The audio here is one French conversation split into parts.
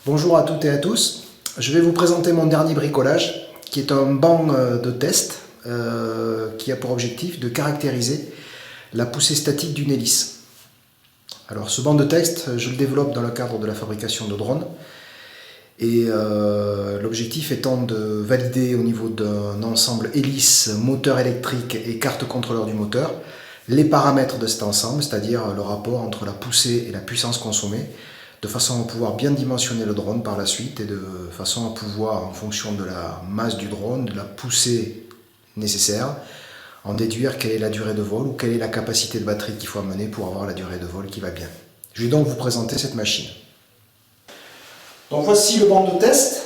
Bonjour à toutes et à tous, je vais vous présenter mon dernier bricolage qui est un banc de test qui a pour objectif de caractériser la poussée statique d'une hélice. Alors ce banc de test, je le développe dans le cadre de la fabrication de drones et l'objectif étant de valider au niveau d'un ensemble hélice, moteur électrique et carte contrôleur du moteur les paramètres de cet ensemble, c'est-à-dire le rapport entre la poussée et la puissance consommée, de façon à pouvoir bien dimensionner le drone par la suite et de façon à pouvoir, en fonction de la masse du drone, de la poussée nécessaire, en déduire quelle est la durée de vol ou quelle est la capacité de batterie qu'il faut amener pour avoir la durée de vol qui va bien. Je vais donc vous présenter cette machine. Donc voici le banc de test.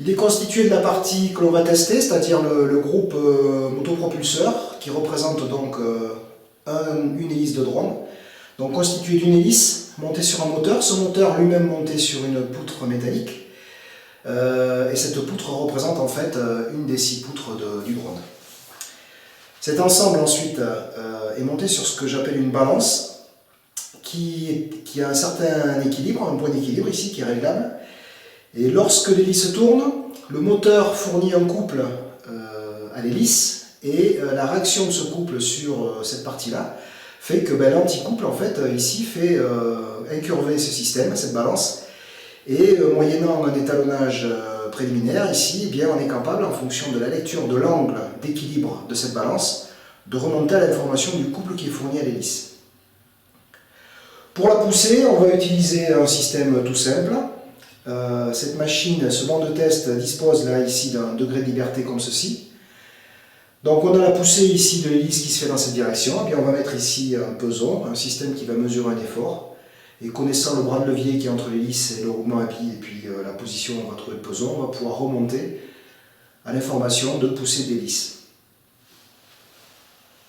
Il est constitué de la partie que l'on va tester, c'est-à-dire le groupe motopropulseur, qui représente donc une hélice de drone. Donc constitué d'une hélice montée sur un moteur, ce moteur lui-même monté sur une poutre métallique. Et cette poutre représente en fait une des 6 poutres du drone. Cet ensemble ensuite est monté sur ce que j'appelle une balance qui a un certain équilibre, un point d'équilibre ici qui est réglable. Et lorsque l'hélice tourne, le moteur fournit un couple à l'hélice et la réaction de ce couple sur cette partie-là fait que l'anticouple en fait ici fait incurver ce système, cette balance, et moyennant un étalonnage préliminaire ici, eh bien, on est capable en fonction de la lecture de l'angle d'équilibre de cette balance de remonter à l'information du couple qui est fourni à l'hélice. Pour la poussée, on va utiliser un système tout simple. Cette machine, ce banc de test dispose là ici d'un degré de liberté comme ceci. Donc on a la poussée ici de l'hélice qui se fait dans cette direction, et bien on va mettre ici un peson, un système qui va mesurer un effort, et connaissant le bras de levier qui est entre l'hélice et le roulement à billes, et puis la position où on va trouver le peson, on va pouvoir remonter à l'information de poussée d'hélice.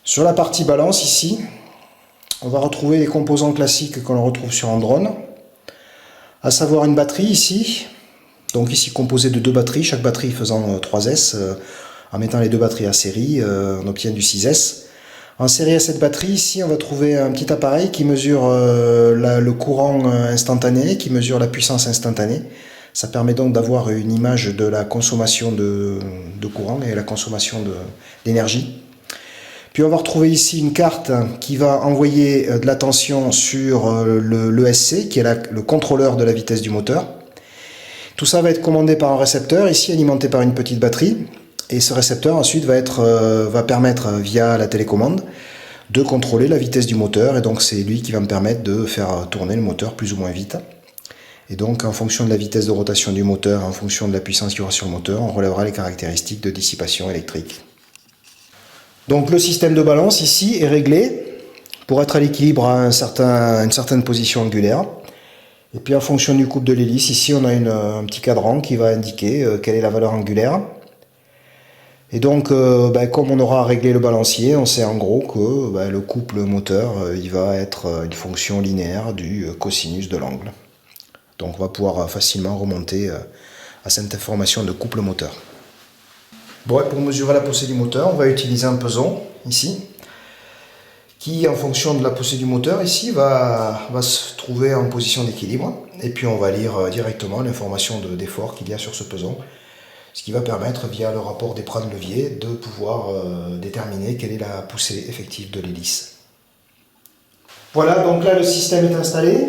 Sur la partie balance ici, on va retrouver les composants classiques que l'on retrouve sur un drone, à savoir une batterie ici, donc ici composée de 2 batteries, chaque batterie faisant 3S. En mettant les 2 batteries à série, on obtient du 6S. En série à cette batterie, ici, on va trouver un petit appareil qui mesure le courant instantané, qui mesure la puissance instantanée. Ça permet donc d'avoir une image de la consommation de courant et la consommation d'énergie. Puis on va retrouver ici une carte qui va envoyer de la tension sur l'ESC, qui est le contrôleur de la vitesse du moteur. Tout ça va être commandé par un récepteur, ici alimenté par une petite batterie. Et ce récepteur ensuite va permettre via la télécommande de contrôler la vitesse du moteur, et donc c'est lui qui va me permettre de faire tourner le moteur plus ou moins vite. Et donc en fonction de la vitesse de rotation du moteur, en fonction de la puissance qu'il y aura sur le moteur, on relèvera les caractéristiques de dissipation électrique. Donc le système de balance ici est réglé pour être à l'équilibre à une certaine position angulaire. Et puis en fonction du couple de l'hélice, ici on a un petit cadran qui va indiquer quelle est la valeur angulaire. Et donc, comme on aura réglé le balancier, on sait en gros que le couple moteur, il va être une fonction linéaire du cosinus de l'angle. Donc on va pouvoir facilement remonter à cette information de couple moteur. Bon, pour mesurer la poussée du moteur, on va utiliser un peson, ici, qui en fonction de la poussée du moteur, ici, va se trouver en position d'équilibre. Et puis on va lire directement l'information d'effort qu'il y a sur ce peson. Ce qui va permettre, via le rapport des bras de levier, de pouvoir déterminer quelle est la poussée effective de l'hélice. Voilà, donc là le système est installé.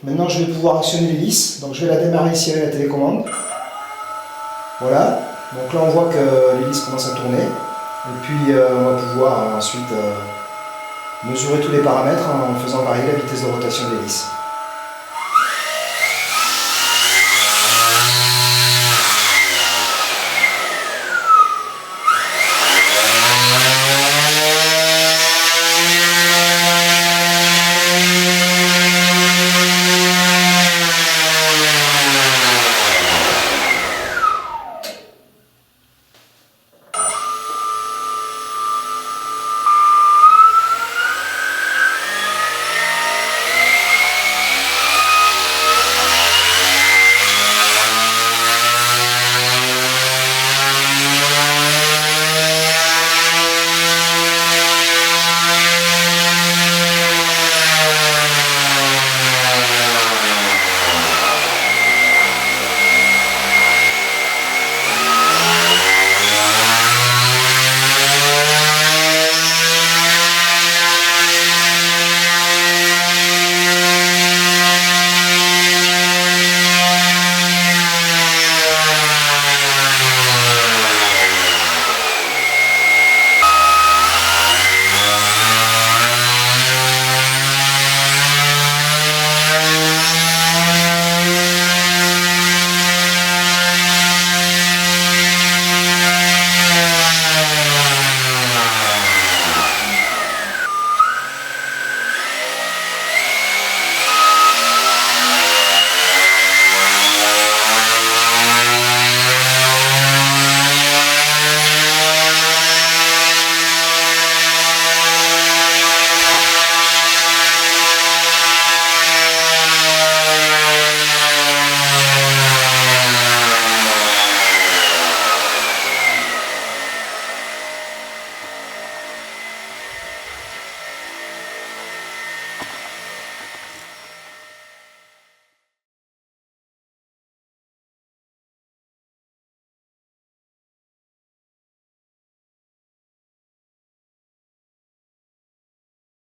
Maintenant je vais pouvoir actionner l'hélice. Donc je vais la démarrer ici avec la télécommande. Voilà, donc là on voit que l'hélice commence à tourner. Et puis on va pouvoir ensuite mesurer tous les paramètres en faisant varier la vitesse de rotation de l'hélice.